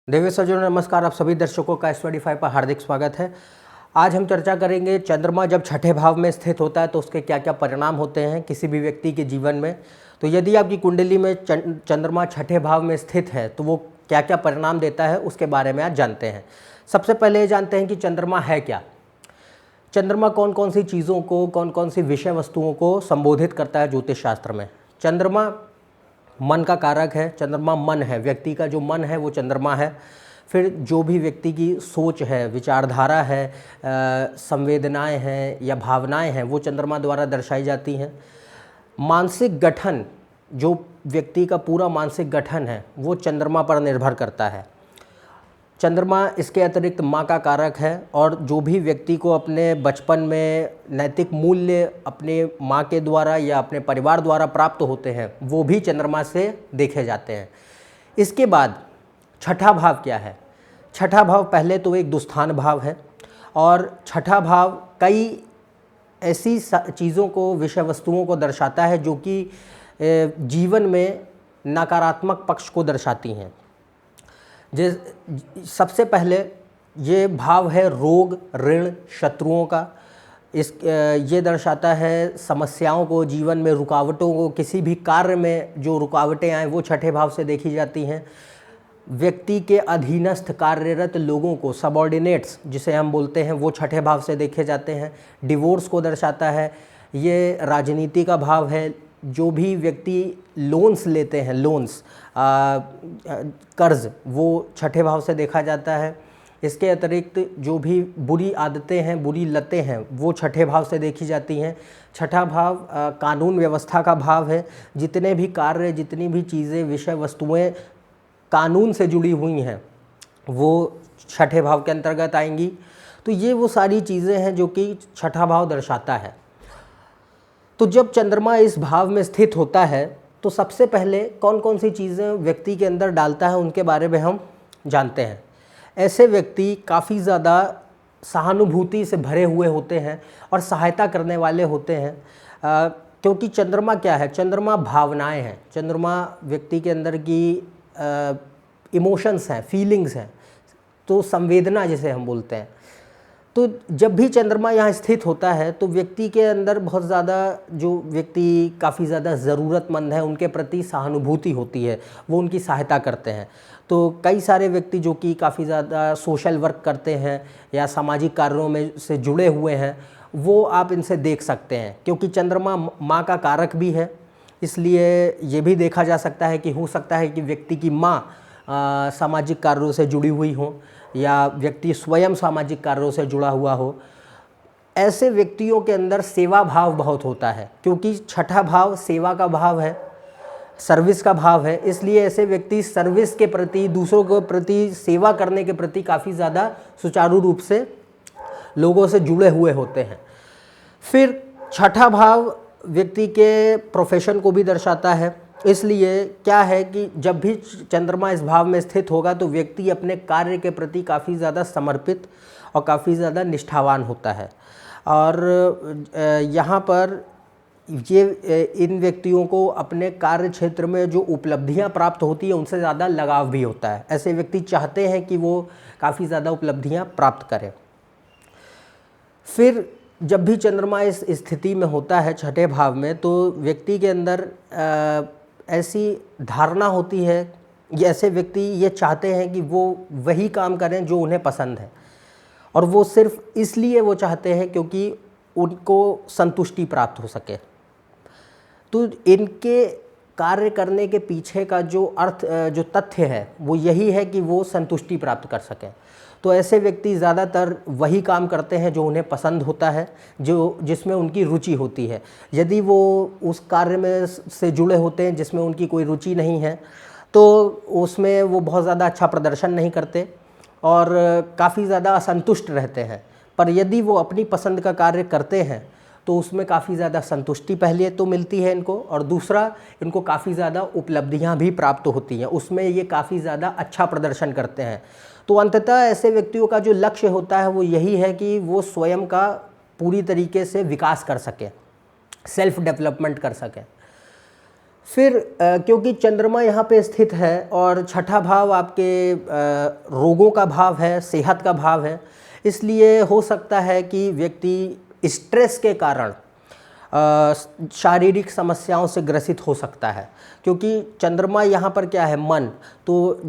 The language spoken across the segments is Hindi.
देवी सज्जनों नमस्कार। आप सभी दर्शकों का स्टडी 5 पर हार्दिक स्वागत है। आज हम चर्चा करेंगे चंद्रमा जब छठे भाव में स्थित होता है तो उसके क्या क्या परिणाम होते हैं किसी भी व्यक्ति के जीवन में। तो यदि आपकी कुंडली में चंद्रमा छठे भाव में स्थित है तो वो क्या क्या परिणाम देता है उसके बारे में आज जानते हैं। सबसे पहले ये जानते हैं कि चंद्रमा है क्या। चंद्रमा कौन कौन सी चीज़ों को, कौन कौन सी विषय वस्तुओं को संबोधित करता है ज्योतिष शास्त्र में। चंद्रमा मन का कारक है। चंद्रमा मन है, व्यक्ति का जो मन है वो चंद्रमा है। फिर जो भी व्यक्ति की सोच है, विचारधारा है, संवेदनाएं हैं या भावनाएं हैं वो चंद्रमा द्वारा दर्शाई जाती हैं। मानसिक गठन, जो व्यक्ति का पूरा मानसिक गठन है वो चंद्रमा पर निर्भर करता है। चंद्रमा इसके अतिरिक्त माँ का कारक है और जो भी व्यक्ति को अपने बचपन में नैतिक मूल्य अपने माँ के द्वारा या अपने परिवार द्वारा प्राप्त होते हैं वो भी चंद्रमा से देखे जाते हैं। इसके बाद छठा भाव क्या है। छठा भाव पहले तो एक दुस्थान भाव है और छठा भाव कई ऐसी चीज़ों को, विषय वस्तुओं को दर्शाता है जो कि जीवन में नकारात्मक पक्ष को दर्शाती हैं। सबसे पहले ये भाव है रोग, ऋण, शत्रुओं का। ये दर्शाता है समस्याओं को, जीवन में रुकावटों को, किसी भी कार्य में जो रुकावटें आए वो छठे भाव से देखी जाती हैं। व्यक्ति के अधीनस्थ कार्यरत लोगों को, सबॉर्डिनेट्स जिसे हम बोलते हैं, वो छठे भाव से देखे जाते हैं। डिवोर्स को दर्शाता है। ये राजनीति का भाव है। जो भी व्यक्ति लोन्स लेते हैं, लोन्स कर्ज, वो छठे भाव से देखा जाता है। इसके अतिरिक्त जो भी बुरी आदतें हैं, बुरी लतें हैं वो छठे भाव से देखी जाती हैं। छठा भाव कानून व्यवस्था का भाव है। जितने भी कार्य, जितनी भी चीज़ें, विषय वस्तुएं कानून से जुड़ी हुई हैं वो छठे भाव के अंतर्गत आएंगी। तो ये वो सारी चीज़ें हैं जो कि छठा भाव दर्शाता है। तो जब चंद्रमा इस भाव में स्थित होता है तो सबसे पहले कौन कौन सी चीज़ें व्यक्ति के अंदर डालता है उनके बारे में हम जानते हैं। ऐसे व्यक्ति काफ़ी ज़्यादा सहानुभूति से भरे हुए होते हैं और सहायता करने वाले होते हैं। क्योंकि चंद्रमा क्या है, चंद्रमा भावनाएं हैं। चंद्रमा व्यक्ति के अंदर की इमोशंस हैं, फीलिंग्स हैं, तो संवेदना जिसे हम बोलते हैं। तो जब भी चंद्रमा यहाँ स्थित होता है तो व्यक्ति के अंदर बहुत ज़्यादा, जो व्यक्ति काफ़ी ज़्यादा ज़रूरतमंद है उनके प्रति सहानुभूति होती है, वो उनकी सहायता करते हैं। तो कई सारे व्यक्ति जो कि काफ़ी ज़्यादा सोशल वर्क करते हैं या सामाजिक कार्यों में से जुड़े हुए हैं वो आप इनसे देख सकते हैं। क्योंकि चंद्रमा माँ का कारक भी है, इसलिए ये भी देखा जा सकता है कि हो सकता है कि व्यक्ति की माँ सामाजिक कार्यों से जुड़ी हुई हो या व्यक्ति स्वयं सामाजिक कार्यों से जुड़ा हुआ हो। ऐसे व्यक्तियों के अंदर सेवा भाव बहुत होता है क्योंकि छठा भाव सेवा का भाव है, सर्विस का भाव है। इसलिए ऐसे व्यक्ति सर्विस के प्रति, दूसरों के प्रति, सेवा करने के प्रति काफ़ी ज़्यादा सुचारू रूप से लोगों से जुड़े हुए होते हैं। फिर छठा भाव व्यक्ति के प्रोफेशन को भी दर्शाता है। इसलिए क्या है कि जब भी चंद्रमा इस भाव में स्थित होगा तो व्यक्ति अपने कार्य के प्रति काफ़ी ज़्यादा समर्पित और काफ़ी ज़्यादा निष्ठावान होता है। और यहाँ पर ये इन व्यक्तियों को अपने कार्य क्षेत्र में जो उपलब्धियाँ प्राप्त होती हैं उनसे ज़्यादा लगाव भी होता है। ऐसे व्यक्ति चाहते हैं कि वो काफ़ी ज़्यादा उपलब्धियाँ प्राप्त करें। फिर जब भी चंद्रमा इस स्थिति में होता है छठे भाव में तो व्यक्ति के अंदर ऐसी धारणा होती है, ये ऐसे व्यक्ति ये चाहते हैं कि वो वही काम करें जो उन्हें पसंद है और वो सिर्फ इसलिए वो चाहते हैं क्योंकि उनको संतुष्टि प्राप्त हो सके। तो इनके कार्य करने के पीछे का जो अर्थ, जो तथ्य है वो यही है कि वो संतुष्टि प्राप्त कर सकें। तो ऐसे व्यक्ति ज़्यादातर वही काम करते हैं जो उन्हें पसंद होता है, जो जिसमें उनकी रुचि होती है। यदि वो उस कार्य में से जुड़े होते हैं जिसमें उनकी कोई रुचि नहीं है तो उसमें वो बहुत ज़्यादा अच्छा प्रदर्शन नहीं करते और काफ़ी ज़्यादा असंतुष्ट रहते हैं। पर यदि वो अपनी पसंद का कार्य करते हैं तो उसमें काफ़ी ज़्यादा संतुष्टि पहले तो मिलती है इनको और दूसरा इनको काफ़ी ज़्यादा उपलब्धियां भी प्राप्त होती हैं, उसमें ये काफ़ी ज़्यादा अच्छा प्रदर्शन करते हैं। तो अंततः ऐसे व्यक्तियों का जो लक्ष्य होता है वो यही है कि वो स्वयं का पूरी तरीके से विकास कर सकें, सेल्फ डेवलपमेंट कर सकें। फिर क्योंकि चंद्रमा यहाँ पे स्थित है और छठा भाव आपके रोगों का भाव है, सेहत का भाव है, इसलिए हो सकता है कि व्यक्ति स्ट्रेस के कारण शारीरिक समस्याओं से ग्रसित हो सकता है। क्योंकि चंद्रमा यहाँ पर क्या है, मन, तो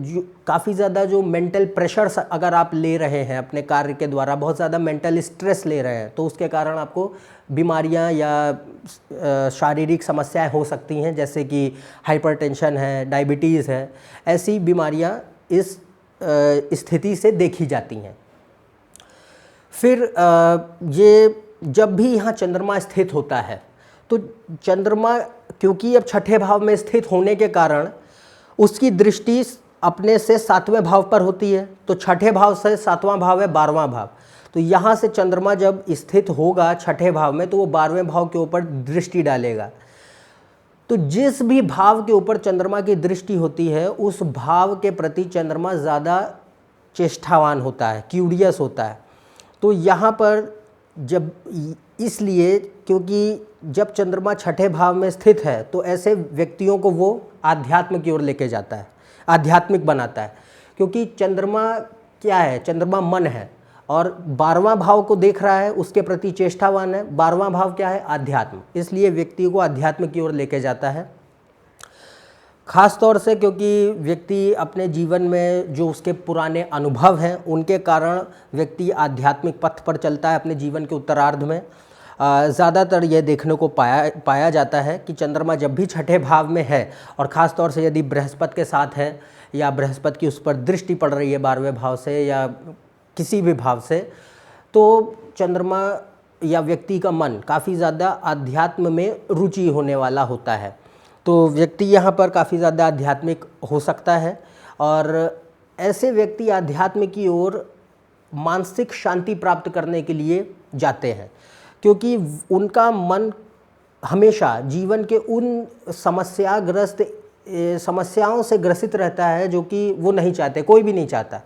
काफ़ी ज़्यादा जो मेंटल प्रेशर अगर आप ले रहे हैं अपने कार्य के द्वारा, बहुत ज़्यादा मेंटल स्ट्रेस ले रहे हैं, तो उसके कारण आपको बीमारियाँ या शारीरिक समस्याएं हो सकती हैं, जैसे कि हाइपरटेंशन है, डायबिटीज़ है। ऐसी बीमारियाँ इस स्थिति से देखी जाती हैं। फिर ये जब भी यहाँ चंद्रमा स्थित होता है तो चंद्रमा क्योंकि अब छठे भाव में स्थित होने के कारण उसकी दृष्टि अपने से 7वें भाव पर होती है। तो छठे भाव से 7वां भाव है 12वां भाव, तो यहाँ से चंद्रमा जब स्थित होगा छठे भाव में तो वो 12वें भाव के ऊपर दृष्टि डालेगा। तो जिस भी भाव के ऊपर चंद्रमा की दृष्टि होती है उस भाव के प्रति चंद्रमा ज़्यादा चेष्टावान होता है, क्यूरियस होता है। तो यहाँ पर जब इसलिए क्योंकि जब चंद्रमा छठे भाव में स्थित है तो ऐसे व्यक्तियों को वो आध्यात्म की ओर लेके जाता है, आध्यात्मिक बनाता है। क्योंकि चंद्रमा क्या है, चंद्रमा मन है और 12वां भाव को देख रहा है, उसके प्रति चेष्टावान है। 12वां भाव क्या है, आध्यात्म, इसलिए व्यक्ति को आध्यात्म की ओर लेके जाता है। ख़ास तौर से क्योंकि व्यक्ति अपने जीवन में जो उसके पुराने अनुभव हैं उनके कारण व्यक्ति आध्यात्मिक पथ पर चलता है अपने जीवन के उत्तरार्ध में। ज़्यादातर ये देखने को पाया जाता है कि चंद्रमा जब भी छठे भाव में है और ख़ास तौर से यदि बृहस्पति के साथ है या बृहस्पति की उस पर दृष्टि पड़ रही है 12वें भाव से या किसी भी भाव से, तो चंद्रमा या व्यक्ति का मन काफ़ी ज़्यादा आध्यात्म में रुचि होने वाला होता है। तो व्यक्ति यहाँ पर काफ़ी ज़्यादा आध्यात्मिक हो सकता है और ऐसे व्यक्ति आध्यात्म की ओर मानसिक शांति प्राप्त करने के लिए जाते हैं। क्योंकि उनका मन हमेशा जीवन के उन समस्याओं से ग्रसित रहता है जो कि वो नहीं चाहते, कोई भी नहीं चाहता।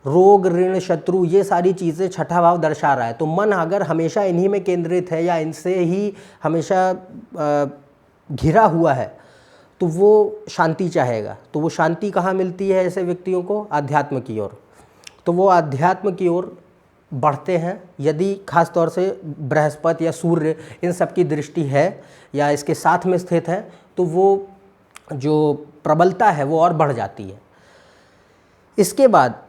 रोग, ऋण, शत्रु, ये सारी चीज़ें छठा भाव दर्शा रहा है। तो मन अगर हमेशा इन्हीं में केंद्रित है या इनसे ही हमेशा घिरा हुआ है तो वो शांति चाहेगा। तो वो शांति कहाँ मिलती है ऐसे व्यक्तियों को, आध्यात्म की ओर। तो वो आध्यात्म की ओर बढ़ते हैं यदि खास तौर से बृहस्पति या सूर्य इन सब की दृष्टि है या इसके साथ में स्थित है, तो वो जो प्रबलता है वो और बढ़ जाती है। इसके बाद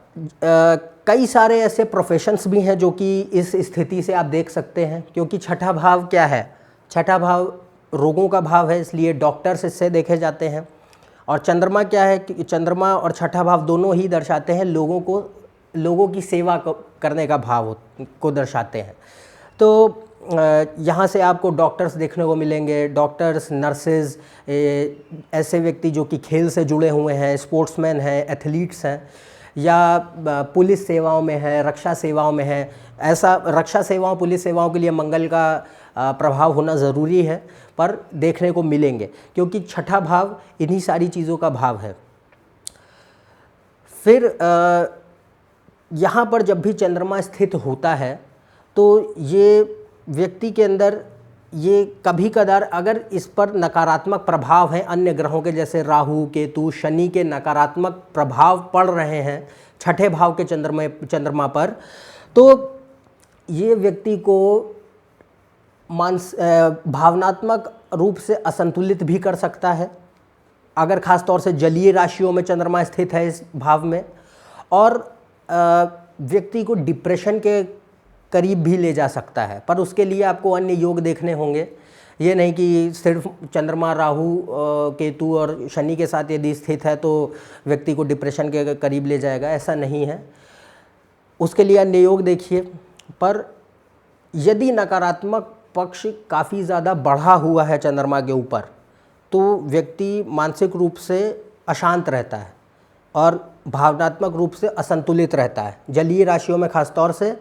कई सारे ऐसे प्रोफेशंस भी हैं जो कि इस स्थिति से आप देख सकते हैं। क्योंकि छठा भाव क्या है, छठा भाव रोगों का भाव है, इसलिए डॉक्टर्स इससे देखे जाते हैं। और चंद्रमा क्या है कि चंद्रमा और छठा भाव दोनों ही दर्शाते हैं लोगों की सेवा करने का भाव को दर्शाते हैं। तो यहाँ से आपको डॉक्टर्स देखने को मिलेंगे, डॉक्टर्स, नर्सेज, ऐसे व्यक्ति जो कि खेल से जुड़े हुए हैं, स्पोर्ट्समैन हैं, एथलीट्स हैं, या पुलिस सेवाओं में है, रक्षा सेवाओं में है। ऐसा रक्षा सेवाओं, पुलिस सेवाओं के लिए मंगल का प्रभाव होना ज़रूरी है, पर देखने को मिलेंगे क्योंकि छठा भाव इन्हीं सारी चीज़ों का भाव है। फिर यहाँ पर जब भी चंद्रमा स्थित होता है तो ये व्यक्ति के अंदर ये कभी कदार अगर इस पर नकारात्मक प्रभाव हैं अन्य ग्रहों के, जैसे राहु, केतु, शनि के नकारात्मक प्रभाव पड़ रहे हैं छठे भाव के चंद्रमा पर, तो ये व्यक्ति को भावनात्मक रूप से असंतुलित भी कर सकता है अगर खास तौर से जलीय राशियों में चंद्रमा स्थित है इस भाव में, और व्यक्ति को डिप्रेशन के करीब भी ले जा सकता है। पर उसके लिए आपको अन्य योग देखने होंगे। ये नहीं कि सिर्फ चंद्रमा, राहु, केतु और शनि के साथ यदि स्थित है तो व्यक्ति को डिप्रेशन के करीब ले जाएगा, ऐसा नहीं है। उसके लिए अन्य योग देखिए। पर यदि नकारात्मक पक्ष काफ़ी ज़्यादा बढ़ा हुआ है चंद्रमा के ऊपर तो व्यक्ति मानसिक रूप से अशांत रहता है और भावनात्मक रूप से असंतुलित रहता है, जलीय राशियों में खास तौर से,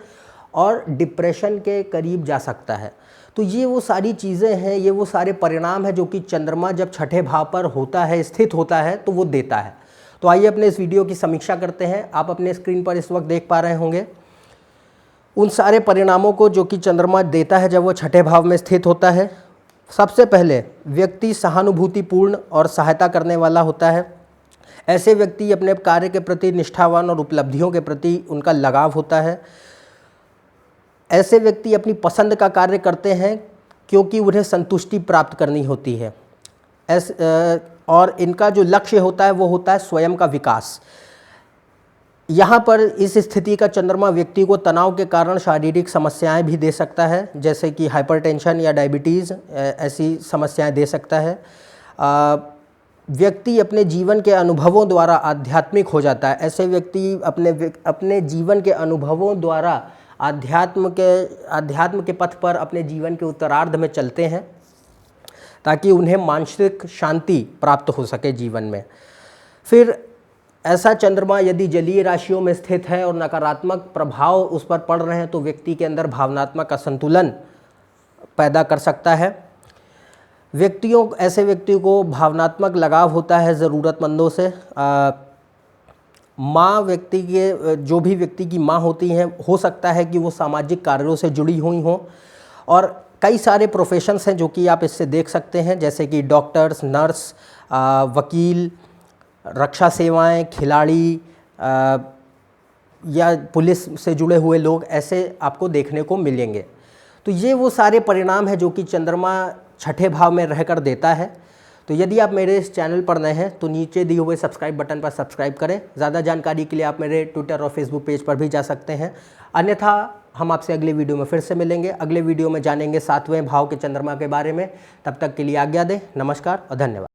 और डिप्रेशन के करीब जा सकता है। तो ये वो सारी चीज़ें हैं, ये वो सारे परिणाम हैं जो कि चंद्रमा जब छठे भाव पर होता है, स्थित होता है, तो वो देता है। तो आइए अपने इस वीडियो की समीक्षा करते हैं। आप अपने स्क्रीन पर इस वक्त देख पा रहे होंगे उन सारे परिणामों को जो कि चंद्रमा देता है जब वो छठे भाव में स्थित होता है। सबसे पहले व्यक्ति सहानुभूतिपूर्ण और सहायता करने वाला होता है। ऐसे व्यक्ति अपने कार्य के प्रति निष्ठावान और उपलब्धियों के प्रति उनका लगाव होता है। ऐसे व्यक्ति अपनी पसंद का कार्य करते हैं क्योंकि उन्हें संतुष्टि प्राप्त करनी होती है। और इनका जो लक्ष्य होता है वो होता है स्वयं का विकास। यहाँ पर इस स्थिति का चंद्रमा व्यक्ति को तनाव के कारण शारीरिक समस्याएं भी दे सकता है, जैसे कि हाइपरटेंशन या डायबिटीज़, ऐसी समस्याएं दे सकता है। व्यक्ति अपने जीवन के अनुभवों द्वारा आध्यात्मिक हो जाता है। ऐसे व्यक्ति अपने जीवन के अनुभवों द्वारा आध्यात्म के पथ पर अपने जीवन के उत्तरार्ध में चलते हैं ताकि उन्हें मानसिक शांति प्राप्त हो सके जीवन में। फिर ऐसा चंद्रमा यदि जलीय राशियों में स्थित है और नकारात्मक प्रभाव उस पर पड़ रहे हैं तो व्यक्ति के अंदर भावनात्मक असंतुलन पैदा कर सकता है। ऐसे व्यक्तियों को भावनात्मक लगाव होता है ज़रूरतमंदों से। जो भी व्यक्ति की माँ होती हैं, हो सकता है कि वो सामाजिक कार्यों से जुड़ी हुई हों, और कई सारे प्रोफेशंस हैं जो कि आप इससे देख सकते हैं, जैसे कि डॉक्टर्स, नर्स, वकील, रक्षा सेवाएं, खिलाड़ी या पुलिस से जुड़े हुए लोग, ऐसे आपको देखने को मिलेंगे। तो ये वो सारे परिणाम हैं जो कि चंद्रमा छठे भाव में रहकर देता है। तो यदि आप मेरे इस चैनल पर नए हैं तो नीचे दिए हुए सब्सक्राइब बटन पर सब्सक्राइब करें। ज़्यादा जानकारी के लिए आप मेरे ट्विटर और फेसबुक पेज पर भी जा सकते हैं। अन्यथा हम आपसे अगले वीडियो में फिर से मिलेंगे। अगले वीडियो में जानेंगे 7वें भाव के चंद्रमा के बारे में। तब तक के लिए आज्ञा दें। नमस्कार और धन्यवाद।